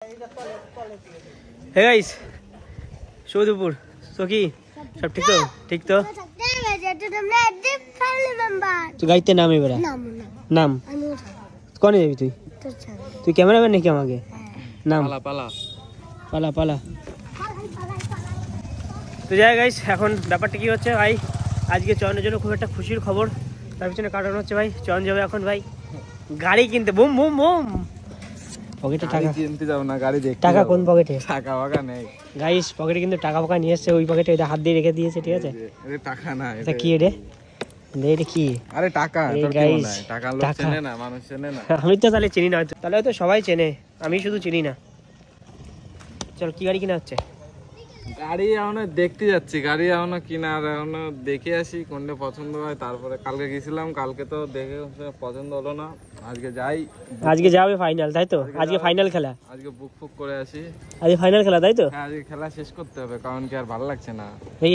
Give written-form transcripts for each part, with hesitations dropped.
Hey guys शुभ दोपहर तो की सब ठीक तो तो गाइते नाम है बेरा नाम कौन है তুই তুই ক্যামেরাম্যান নাকি আমাকে নাম পালা পালা পালা তো যাই গাইস এখন ব্যাপারটা কি হচ্ছে ভাই আজকে চয়নের জন্য খুব একটা খুশির খবর তার পিছনে কারণ হচ্ছে ভাই চয়ন যাবে এখন ভাই গাড়ি কিনতে বুম বুম বুম পকেটে টাকা কিনতে যাব না গাড়ি দেখতে টাকা কোন পকেটে টাকা বাকা নেই গাইস পকেটে কিন্তু টাকা বাকা নিয়ে এসেছে ওই পকেটে এটা হাত দিয়ে রেখে দিয়েছে ঠিক আছে এটা টাকা না এটা কি রে এটা কি আরে টাকা তোর কি মনে হয় টাকা লোক চেনে না মানুষ চেনে না আমি তো তাহলে চিনি না তাহলে তো সবাই চেনে আমি শুধু চিনি না চল কি গাড়ি কিনা হচ্ছে গাড়ি এখনো দেখতে যাচ্ছি গাড়ি এখনো কিনা আর এখনো দেখে আসি কোনটা পছন্দ হয় তারপরে কালকে গেছিলাম কালকে তো দেখে পছন্দ হলো না আজকে যাই আজকে যাবে ফাইনাল তাই তো আজকে ফাইনাল খেলা আজকে বুক ফুক করে আসি আজকে ফাইনাল খেলা তাই তো হ্যাঁ আজকে খেলা শেষ করতে হবে কারণ কি আর ভালো লাগছে না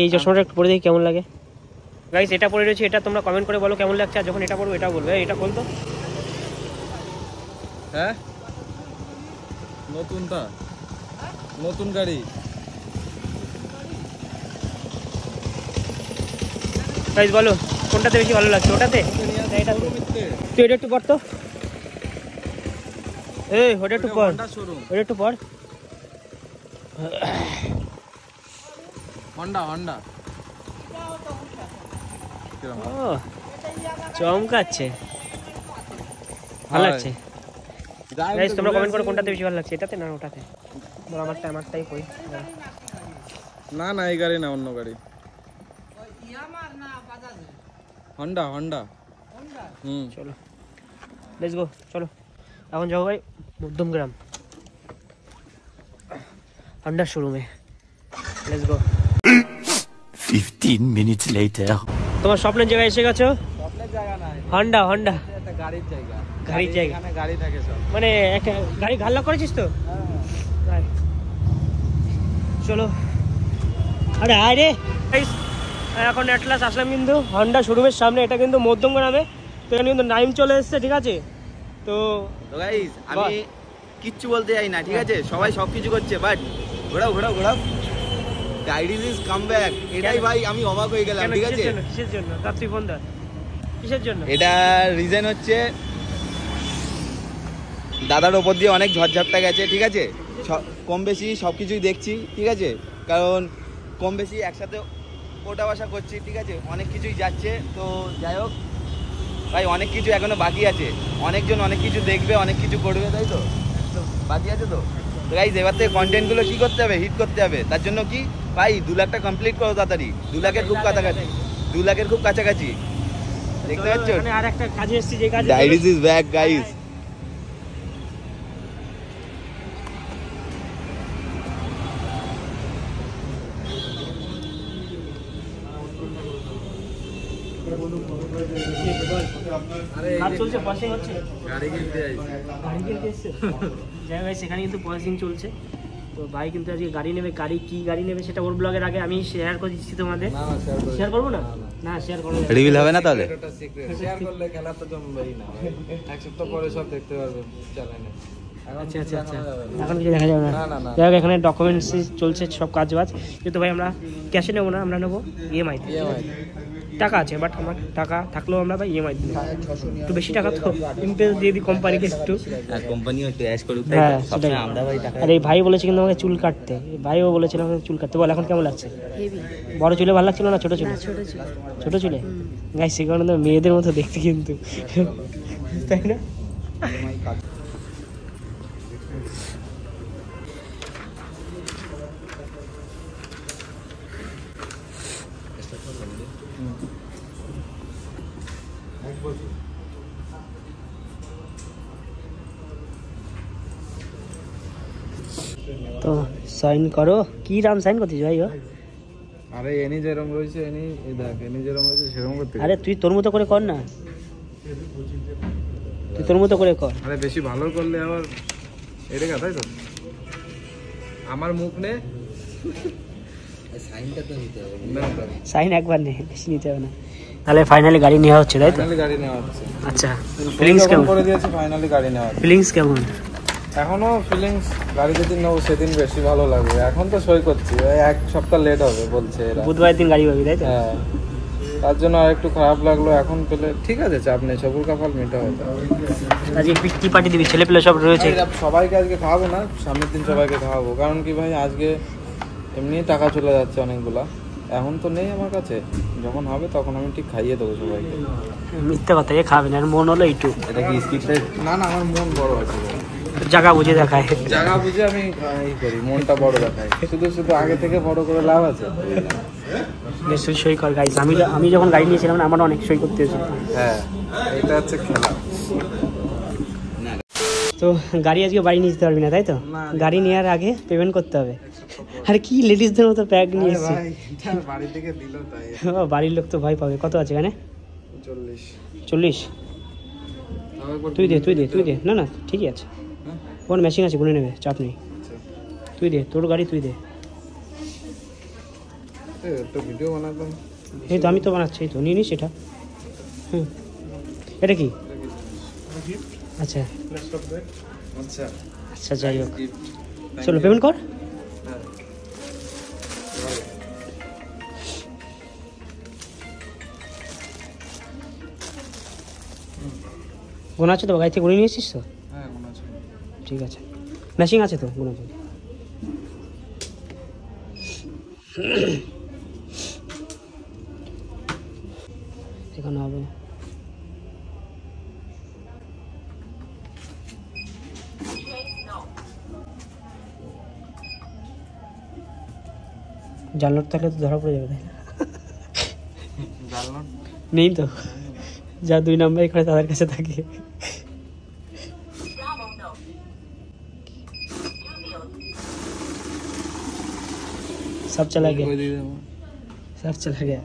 এই চশমাটা একটু পরে দেখি কেমন লাগে গাইস এটা পরে রয়েছে এটা তোমরা কমেন্ট করে বলো কেমন লাগছে আর যখন এটা পরবো এটা বলবে এটা বল তো হ্যাঁ নতুন গাড়ি গাইস বলো কোনটাতে বেশি ভালো লাগছে ওটাতে এটাতে তুই এটা একটু পড় তো এই ওটা একটু পড় ওটা একটু পড় হন্ডা ও চমকাচ্ছে ভালো লাগছে গাইস তোমরা কমেন্ট করো কোনটাতে বেশি ভালো লাগছে এটাতে না ওটাতে বল আমারটাই কই না এই গাড়ি না অন্য গাড়ি হন্ডা চলো লেটস গো চলো এখন যাও ভাই মধ্যমগ্রাম হন্ডা শোরুমে লেটস গো 15 minutes later তোমার স্বপ্নের জায়গায় এসে গেছো স্বপ্নের জায়গা না হন্ডা এটা গাড়ির জায়গা এখানে গাড়ি থাকে সব মানে একটা গাড়ি ঘাড় লক করেছিস তো হ্যাঁ চলো আরে আরে এখন অ্যাটলাস আসলাম কিন্তু হন্ডা শোরুমের সামনে এটা কিন্তু মধ্যমগ্রামে তো এখানে কিন্তু নাইম চলে এসেছে ঠিক আছে তো গাইস আমি কিচ্ছু বলতে যাই না ঠিক আছে সবাই সবকিছু করছে বাট ঘোরাও ডাইরিজ ইজ কাম ব্যাক এটাই ভাই আমি অবাক হয়ে গেলাম ঠিক আছে কিসের জন্য রাত্রি ফোন দা কিসের জন্য এটা রিজন হচ্ছে দাদার ওপর দিয়ে অনেক ঝড়ঝাপটা গেছে ঠিক আছে কম বেশি সবকিছুই দেখছি ঠিক আছে কারণ কম বেশি একসাথে ওটা বসা করছি ঠিক আছে অনেক কিছুই যাচ্ছে তো যাই হোক ভাই অনেক কিছু এখনো বাকি আছে অনেকজন অনেক কিছু দেখবে অনেক কিছু করবে তাই তো বাকি আছে তো গাইস এবার থেকে কন্টেন্টগুলো কি করতে হবে হিট করতে হবে তার জন্য কি ভাই 2 লাখটা কমপ্লিট করো তাড়াতাড়ি 2 লাখের খুব কাছাকাছি দেখতে পাচ্ছ মানে আর একটা কাজে এসেছি যে কাজে ডাইরিজ ইজ ব্যাক গাইস সেখানে কিন্তু প্রসেসিং চলছে তো ভাই কিন্তু আজকে গাড়ি নেবে কি গাড়ি নেবে সেটা ওর ব্লগের আগে আমি শেয়ার করে দিচ্ছি তোমাদের শেয়ার করবো না শেয়ার করবো রিভিল হবে না তাহলে শেয়ার করলে খেলা তো জমবেই না এক সপ্তাহ পরে সব দেখতে পারবে চ্যানেলে আচ্ছা এখন কিছু দেখা যাবে না যাই হোক এখানে ডকুমেন্টস চলছে সব কাজবাজ কিন্তু ভাই আমরা ক্যাশে নেবো না আমরা নেবো ইএমআই টাকা আছে বাট আমার টাকা থাকলেও আমরা ভাই ইএমআই দিই একটু বেশি টাকা তো ইন্টারেস্ট দিয়ে দিই কোম্পানিকে একটু কোম্পানিও একটু অ্যাশ করুক সবসময় আমরা ভাই টাকা আর এই ভাই বলেছে কিন্তু আমাকে চুল কাটতে ভাইও বলেছিল আমাকে চুল কাটতে বল এখন কেমন লাগছে বড় চুলে ভালো লাগছিল না ছোট চুলে গাইস সেখানে তো মেয়েদের মতো দেখতে কিন্তু তাই না তো সাইন করো কি নাম সাইন করতেছ ভাই আরে এনি যেরকম রয়েছে এনি যেরকম রয়েছে সেরকম করতে আরে তুই তোর মতো করে কর না আরে বেশি ভালো করলে আবার এটা কথাই তো আমার মুখ নে সাইনটা তো নিতে হবে সাইন একবার নে বেশি নিতে হবে না তাহলে ফাইনালি গাড়ি নেওয়া হচ্ছে তাই তো ফাইনালি গাড়ি নেওয়া হচ্ছে আচ্ছা ফিলিংস কেমন করে দিয়েছে ফাইনালি গাড়ি নেওয়া ফিলিংস কেমন এখনো ফিলিংস গাড়ি যেদিন নেবো সেদিন বেশি ভালো লাগবে। এখন তো সই করছি, এক সপ্তাহ লেট হবে বলছে এরা। বুধবারের দিন গাড়ি পাবি তাই তো? হ্যাঁ, তার জন্য আর একটু খারাপ লাগলো। এখন পেলে ঠিক আছে, চাপ নেই, সবুর কাপাল মেটা হয়ে যাবে। আজকে কি পার্টি দিবি? ছেলে পেলে সব রয়েছে। সবাইকে আজকে খাওয়াবো না, সামনের দিন সবাইকে খাওয়াবো। কারণ কি ভাই, আজকে এমনি টাকা চলে যাচ্ছে অনেকগুলা, এখন তো নেই আমার কাছে। যখন হবে তখন আমি ঠিক খাইয়ে দেবো সবাইকে। মিথ্যা কথা, এ খাবে না, মন হলো এইটু। এটা কি স্কিপটা? না না, আমার মন বড় আছে, জায়গা বুঝে দেখায়। জায়গা বুঝে আমি করি, মনটা বড় দেখাই। শুধু শুধু আগে থেকে বড় করে লাভ আছে? নিশ্চয়ই সই কর গাইস। আমি যখন গাড়ি নিয়েছিলাম আমার অনেক সই করতে হয়েছিল। হ্যাঁ, এটা হচ্ছে খেলা। তো গাড়ি আজকে বাড়ি নিয়ে যেতে পারবি না তাই তো? গাড়ি নেওয়ার আগে পেমেন্ট করতে হবে। আরে কি লেডিসদের মতো প্যাক নিয়ে এসেছি। বাড়ি থেকে দিল তাই। বাড়ির লোক তো ভয় পাবে। কত আছে এখানে? 40। তুই দে। না না ঠিকই আছে, কোন মেশিন আছে, গুনে নেবে, চাপ নেই। তুই দে, তোর গাড়ি তুই দে। ভিডিও বানাতাম। এই তো আমি তো বানাচ্ছি, এই তো নিয়ে নিস এটা। এটা কি? আচ্ছা আচ্ছা, যাই হোক, চলো পেমেন্ট কর। গোনা আছে তো? গাড়ি থেকে গুনে নিয়ে এসেছিস তো? হ্যাঁ, মনে আছে। ঠিক আছে, মেশিন আছে তো গোনা জন্য। এখানে হবে জানলার থাকলে তো ধরা পড়ে যাবে তাই না? নেই তো, যা 2 নাম্বার এখানে তাদের কাছে থাকে। सब चला गया, सब चला गया।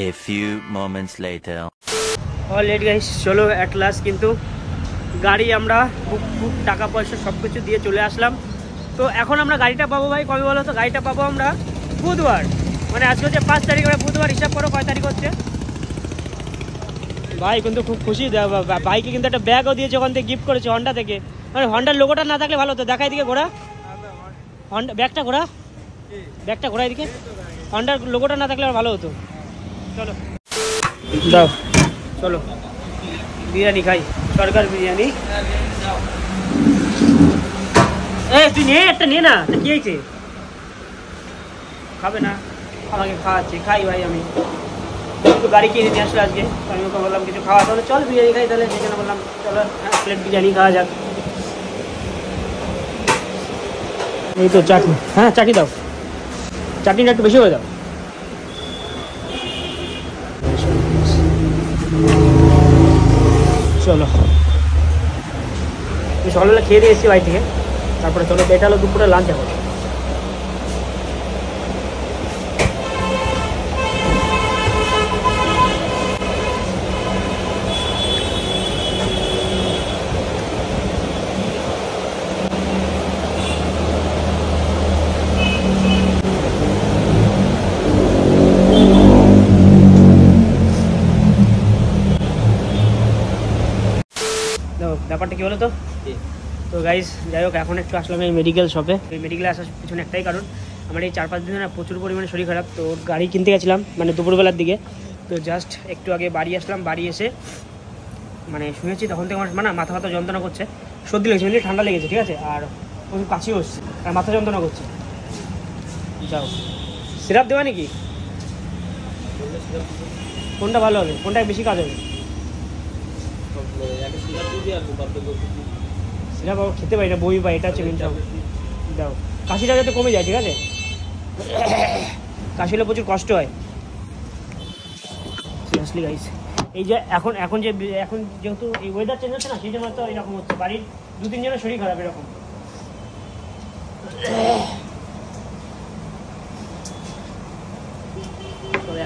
A few moments later. Already guys, চলো অ্যাট লাস্ট কিন্তু গাড়ি আমরা বুক টাকা পয়সা সব কিছু দিয়ে চলে আসলাম। তো এখন আমরা গাড়িটা পাবো ভাই কবে বলো তো? গাড়িটা পাবো আমরা বুধবার, মানে আজকে হচ্ছে 5 তারিখ, আমরা বুধবার হিসাব করো কয় তারিখ হচ্ছে। ভাই কিন্তু খুব খুশি, ভাইকে কিন্তু একটা ব্যাগও দিয়েছে, ওখান থেকে গিফট করেছে হন্ডা থেকে। মানে হন্ডার লোগোটা না থাকলে ভালো হতো। দেখাই দিকে ঘোরা, হন্ডা ব্যাগটা ঘোরা, ব্যাগটা ঘোরা এদিকে। হন্ডার লোগোটা না থাকলে আর ভালো হতো। চলো দাও, চলো বিরিয়ানি খাই, সরকার বিরিয়ানি। তুই নে একটা, নে না, কি হয়েছে? খাবে না, আমাকে খাওয়াচ্ছে, খাই ভাই। আমি একটু গাড়ি কিনে নিয়ে আসলে আজকে, আমি ওকে বললাম কিছু খাওয়া, তাহলে চল বিরিয়ানি খাই। তাহলে সেই জন্য বললাম চলো প্লেট বিরিয়ানি খাওয়া যাক। এই তো চাটনি, হ্যাঁ চাটনি দাও, চাটনিটা একটু বেশি করে দাও। চলো সকালবেলা খেয়ে দিয়ে এসেছি বাড়ি থেকে, তারপরে চলো এটা হলো দুপুরে লাঞ্চ। এখন ব্যাপারটা কি বলো তো? তো গাইস যাই হোক, এখন একটু আসলাম এই মেডিকেল শপে। এই মেডিকেলে আসার পিছনে একটাই কারণ, আমার এই 4-5 দিন না প্রচুর পরিমাণে শরীর খারাপ। তো গাড়ি কিনতে গেছিলাম মানে দুপুরবেলার দিকে। তো জাস্ট একটু আগে বাড়ি আসলাম, বাড়ি এসে মানে শুনেছি তখন থেকে আমার মানে মাথা যন্ত্রণা করছে, সর্দি লেগেছে, এমনি ঠান্ডা লেগেছে, ঠিক আছে, আর প্রচুর কাশিও হচ্ছে, আর মাথা যন্ত্রণা করছে। যাও সিরাপ দেওয়া নাকি? কোনটা ভালো হবে, কোনটা বেশি কাজ হবে? সিরাপ খেতে পারি না, বই পাই, এটা হচ্ছে মেন প্রবলেম। দাও, কাশিটা যাতে কমে যায়, ঠিক আছে? কাশি হলে প্রচুর কষ্ট হয় সিরিয়াসলি গাইস। এই যে এখন যেহেতু এই ওয়েদার চেঞ্জ হচ্ছে না, সেই জন্য তো এরকম হচ্ছে। বাড়ির 2-3 জনের শরীর খারাপ এরকম।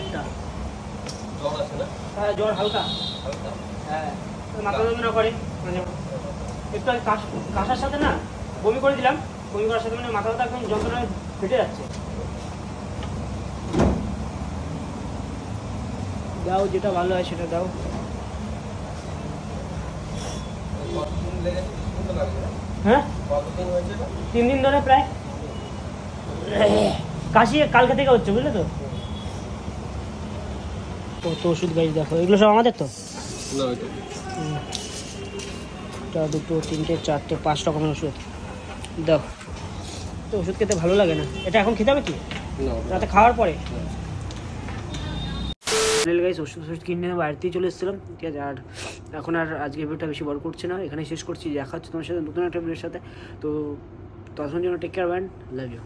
একটা হ্যাঁ, জ্বর হালকা, হ্যাঁ মাথা যন্ত্রণা করে মানে একটু কাশার সাথে না বমি করে দিলাম, বমি করার সাথে মানে মাথা ব্যথা একদম যন্ত্রণায় ফেটে যাচ্ছে। দাও যেটা ভালো হয় সেটা দাও। হ্যাঁ 3 দিন ধরে প্রায় কাশি কালকে থেকে হচ্ছে, বুঝলে তো। তো ওষুধ গাছ দেখো, এগুলো সব আমাদের তো। একটা 2 3 4 5 রকমের ওষুধ দাও। তো ওষুধ খেতে ভালো লাগে না, এটা এখন খেতে হবে কি রাতে খাওয়ার পরে। গাইস ওষুধ কিনে বাড়িতেই চলে এসেছিলাম, ঠিক আছে। আর এখন আর আজকে ভিডিওটা বেশি বড় করছি না, এখানে শেষ করছি। দেখা হচ্ছে তোমার সাথে নতুন একটা ভিডিওর সাথে। তো ততক্ষণ জন্য টেক কেয়ার, লাভ ইউ।